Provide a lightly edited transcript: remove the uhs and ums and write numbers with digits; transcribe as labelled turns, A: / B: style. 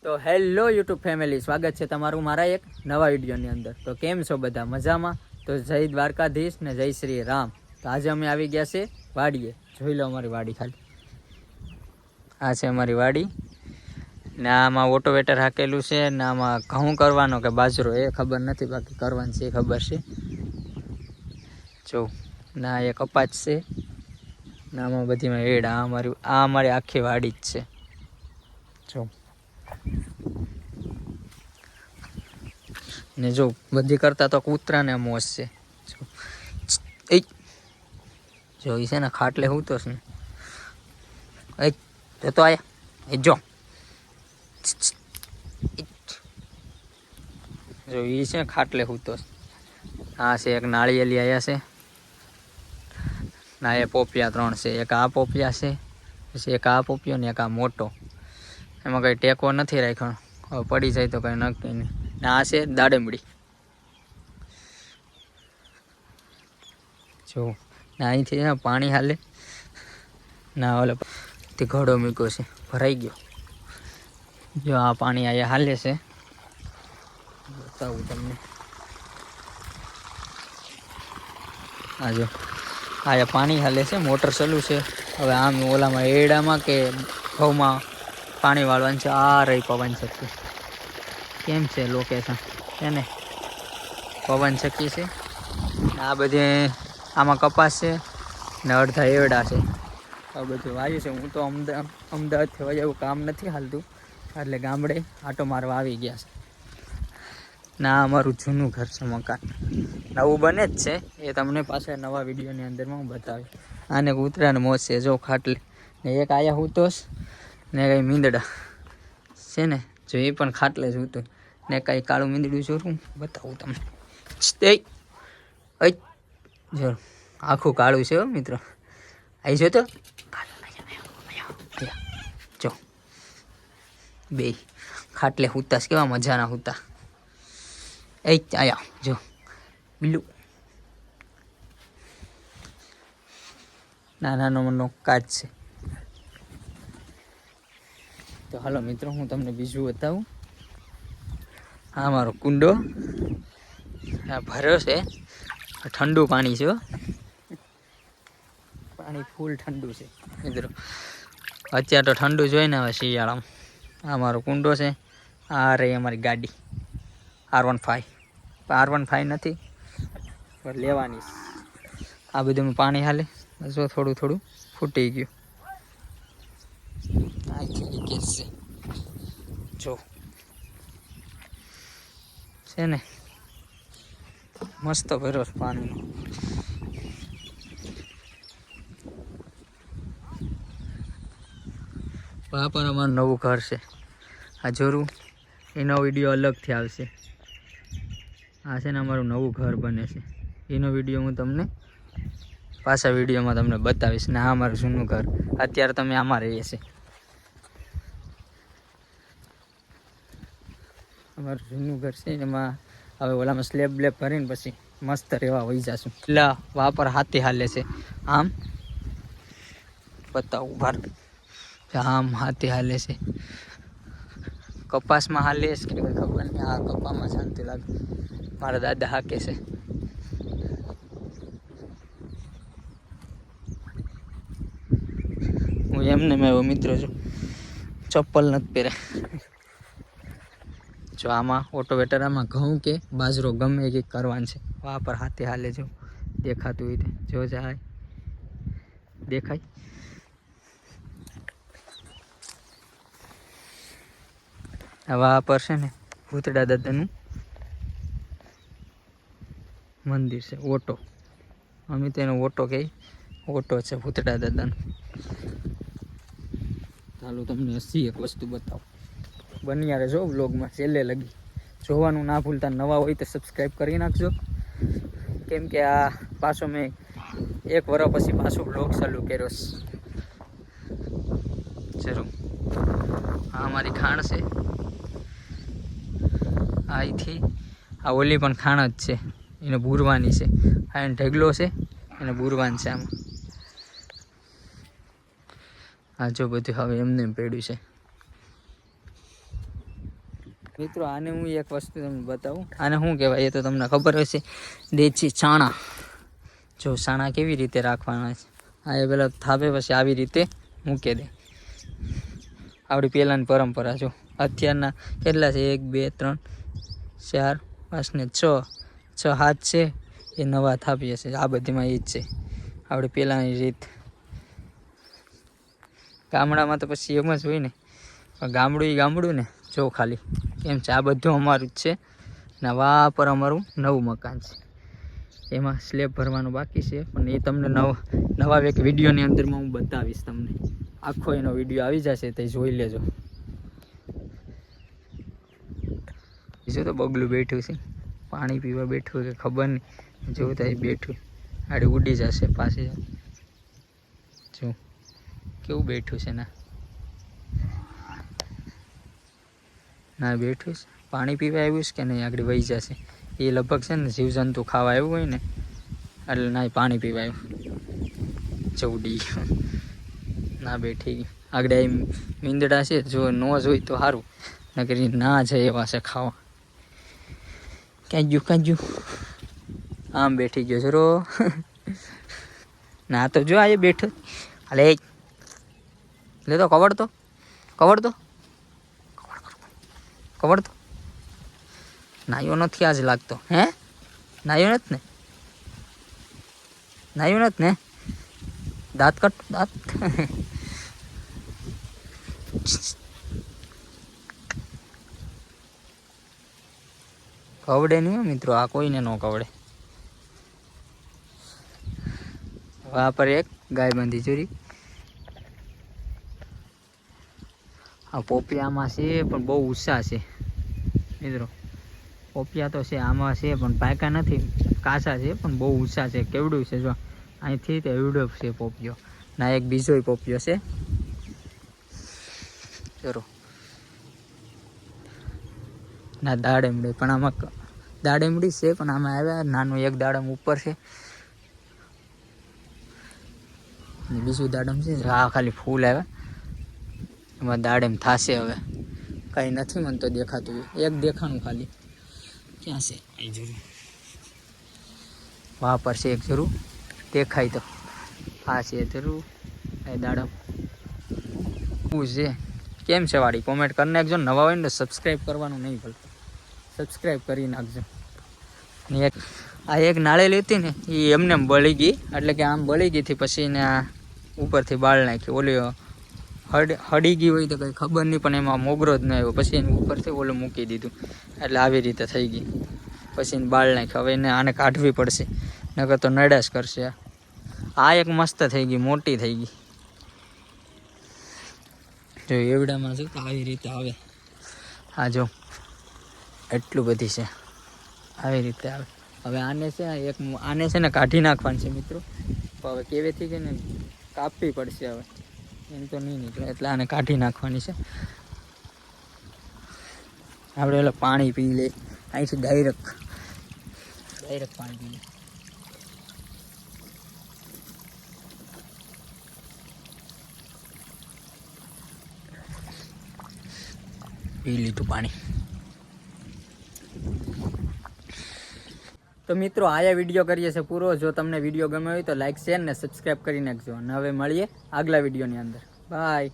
A: તો hello YouTube family, સ્વાગત છે તમારું મારા એક નવા વિડીયોની અંદર। તો કેમ છો બધા? મજામાં? તો જય દ્વારકાધીશ ને જય શ્રી રામ। તો આજે અમે આવી ગયા છે વાડીએ। જોઈ લો અમારી વાડી ખાલી, આ છે અમારી વાડી ને આમાં ઓટોવેટર હાકેલું છે ને આમાં ઘઉં કરવાનો કે બાજરો એ ખબર નથી, બાકી કરવાનું છે એ ખબર છે। જો ના એ કપાસ છે ને આમાં બધીમાં એડ, આ અમારી આખી વાડી જ છે। જો ને જો બધી કરતા તો કૂતરાને મોજ છે। જો એ છે ને ખાટલે હું તો છે ને જતો આયા એ જો એ છે ખાટલે હું તો। આ છે એક નાળિયેલી આયા છે ના, એ પોપિયા 3 છે। એક આ પોપિયા છે, પછી એક આ પોપિયો ને એક આ મોટો, એમાં કંઈ ટેકો નથી રાખ્યો, હવે પડી જાય તો કંઈ નક્કી નહીં। ને આ છે દાડમડી, જો ને અહીંથી ને પાણી હાલે ના, ઓલે તે ઘડો મૂક્યો છે, ભરાઈ ગયો। જો આ પાણી અહીંયા હાલે છે, બતાવું તમને। આ જો અહીંયા પાણી હાલે છે, મોટર ચાલુ છે। હવે આમ ઓલામાં એડામાં કે ઘઉંમાં પાણી વાળવાનું છે। આ રહી પવન ચક્કી, કેમ છે લોકેશન છે ને, પવન ચક્કી છે। આ બધે આમાં કપાસ છે ને અડધા એવડા છે। આ બધું વાવ્યું છે। હું તો અમદાવાદથી હવે એવું કામ નથી હાલતું, એટલે ગામડે આટો મારવા આવી ગયા છે। ના, અમારું જૂનું ઘર છે, મકાન નવું બને જ છે, એ તમને પાછા નવા વિડીયોની અંદરમાં હું બતાવીશ। આને કૂતરાને મોજ છે, જો ખાટલે ને એક આયા હૂતોસ ને કંઈ મીંદડા છે ને, જો એ પણ ખાટલે જ હૂતું ને કાંઈ કાળું મીંદડું જોરું બતાવું તમને। જો આખું કાળું છે હો મિત્રો, આવી જો તો જો બે ખાટલે હૂતાસ, કેવા મજાના હૂતા। આયા જો બિલ્લુ, નાનો મનો કાચ છે। તો હાલો મિત્રો, હું તમને બીજું બતાવું। આ મારો કુંડો આ ભર્યો છે, ઠંડુ પાણી છે, પાણી ફૂલ ઠંડુ છે મિત્રો। અત્યારે તો ઠંડુ જોઈને હવે શિયાળામાં। આ મારો કુંડો છે, આ રહી અમારી ગાડી R15 નથી પણ લેવાની। આ બધું પાણી હાલે, જો થોડું થોડું ફૂટી ગયું, આખી લીકેજ છે જો છે ને, મસ્ત ભર્યો છે પાણીનો। આ પણ અમારું નવું ઘર છે, આ જોરું એનો વિડીયો અલગથી આવશે। આ છે ને અમારું નવું ઘર બને છે, એનો વિડીયો હું તમને પાછા વિડીયોમાં તમને બતાવીશ। ને આ અમારું જૂનું ઘર, અત્યારે તમે આમાં રહીએ છીએ। અમારું જૂનું ઘર છે, એમાં હવે ઓલામાં સ્લેબ બ્લેબ ભરીને પછી મસ્ત રહેવા વહી જશું। એટલે વાપર હાથી હાલે છે, આમ બતાવું બાર, આમ હાથી હાલે છે। કપાસમાં હાલે છે કે ખબર નહીં, આ કપામાં શાંતિ લાગે, મારા દાદા હાકે છે। હું એમને મેં મિત્રો જો ચપ્પલ નથી પહેરે। જો આમાં ઓટોવેટર, આમાં ઘઉં કે બાજરો ગમે એ કંઈક કરવાનું છે। વાહ પર હાથે હાલે, જો દેખાતું હોય તો જો જાય, દેખાય। આ પર છે ને ભૂતડા દાદાનું મંદિર છે, ઓટો, અમે તેનો ઓટો કહી, ઓટો છે ભૂતડા દાદાનો। ચાલો તમને હસી એક વસ્તુ બતાવો, બન્યા રહેજો વ્લોગમાં છેલ્લે લગી, જોવાનું ના ભૂલતા। નવા હોય તો સબસ્ક્રાઈબ કરી નાખજો, કેમ કે આ પાછો મેં 1 વર્ષ પછી પાછો વ્લોગ ચાલુ કર્યો છે। જરૂર આ અમારી ખાણ છે, અહીંથી આ ઓલી પણ ખાણ જ છે, એને બુરવાની છે। આ એને ઢગલો છે, એને બુરવાન છે આમાં। આ જો બધું હવે એમને પડ્યું છે। મિત્રો આને હું એક વસ્તુ તમને બતાવું. આને શું કહેવાય એ તો તમને ખબર હશે. દેશી ચાણા. જો ચાણા કેવી રીતે રાખવાના છે. આ એ પેલા થાપે પછી આવી રીતે મૂકી દે. આપણી પહેલાંની પરંપરા. જો અત્યારના કેટલા છે? 1 2 3 4 5 ને 6 7 છે એ નવા થાપીએ છે. આ બધીમાં એ જ છે આપણે પહેલાંની રીત. ગામડામાં તો પછી એમ જ હોય ને. પણ ગામડું એ ગામડું ને. જો ખાલી કેમ છે. આ બધું અમારું જ છે. નવા પર અમારું નવું મકાન છે. એમાં સ્લેબ ભરવાનું બાકી છે. પણ એ તમને નવા એક વિડીયોની અંદરમાં હું બતાવીશ તમને. આખો એનો વિડીયો આવી જશે તો જોઈ લેજો. બીજું તો બગલું બેઠું છે. પાણી પીવા બેઠું કે ખબર નહીં. જો થાય બેઠું આડી ઉડી જશે પાછી. જો કેવું બેઠું છે ના બેઠું છે. પાણી પીવા આવ્યું છે કે નહીં આગળ વહી જશે. એ લગભગ છે ને જીવજંતુ ખાવા આવ્યું હોય ને એટલે ના પાણી પીવા આવ્યું. ચૌડી ના બેઠી આગળ મીંદડા છે. જો ન જોઈ તો સારું નકર ના જાય એવા છે ખાવા. ક્યાં ગયું આમ બેઠી ગયો જરો. ના તો જો આ બેઠો. હાલે લે તો કવડ તો નાયો નથી આજ લાગતો. હે નાયો નથી ને દાંત કટ દાંત. કવડે નહીં મિત્રો. આ કોઈને ન કવડે. આ પર એક ગાય બાંધી ચોરી. આ પોપિયામાં છે પણ બહુ ઉત્સાહ છે મિત્રો. પોપિયા તો છે આમાં છે પણ પાકા નથી. કાચા છે પણ બહુ ઉત્સાહ છે. કેવડું છે જો અહીંથી તો એવડો છે પોપિયો. ના એક બીજો પોપિયો છે. ચલો ના દાડેમડી પણ આમાં દાડેમડી છે પણ આમાં આવ્યા નાનું એક દાડમ ઉપર છે. બીજું દાડમ છે. આ ખાલી ફૂલ આવ્યા એમાં દાડેમ થશે. હવે કંઈ નથી મને તો દેખાતું. એક દેખાણું ખાલી. ક્યાં છે? અહીં જરૂર વાહ પર છે એક જરૂર દેખાય તો. હા છે જરૂર એ દાડમ શું છે કેમ છે વાળી કોમેન્ટ કરી નાખજો. નવા હોય ને સબસ્ક્રાઈબ કરવાનું નહીં ભૂલતા. સબસ્ક્રાઈબ કરી નાખજો. ને એક આ એક નાળેલી હતી ને એ એમને બળી ગઈ. એટલે કે આમ બળી ગઈ હતી પછી એને આ ઉપરથી બાળ નાખી. ઓલી હડી ગઈ હોય તો કંઈ ખબર નહીં પણ એમાં મોગરો જ ન આવ્યો. પછી એને ઉપરથી ઓલું મૂકી દીધું એટલે આવી રીતે થઈ ગઈ. પછી એને બાળ નાખી. હવે એને આને કાઢવી પડશે નકર તો નડાશ કરશે. આ એક મસ્ત થઈ ગઈ મોટી થઈ ગઈ. જો એવડામાં જો તો આવી રીતે આવે. હા જો એટલું બધી છે આવી રીતે આવે. હવે આને છે ને કાઢી નાખવાનું છે મિત્રો. હવે કેવેથી કે ને કાપવી પડશે. હવે એમ તો નહીં નીકળે એટલે આને કાઢી નાખવાની છે. આપણે એટલે પાણી પી લે અહીંથી ડાયરેક્ટ પાણી પી લે. પી લીધું પાણી. તો મિત્રો આયા વિડીયો કરીએ છીએ પૂરો. જો તમને વિડીયો ગમ્યો હોય તો લાઈક શેર ને સબસ્ક્રાઈબ કરી નાખજો. અને હવે મળીએ આગલા વિડીયોની અંદર. બાય.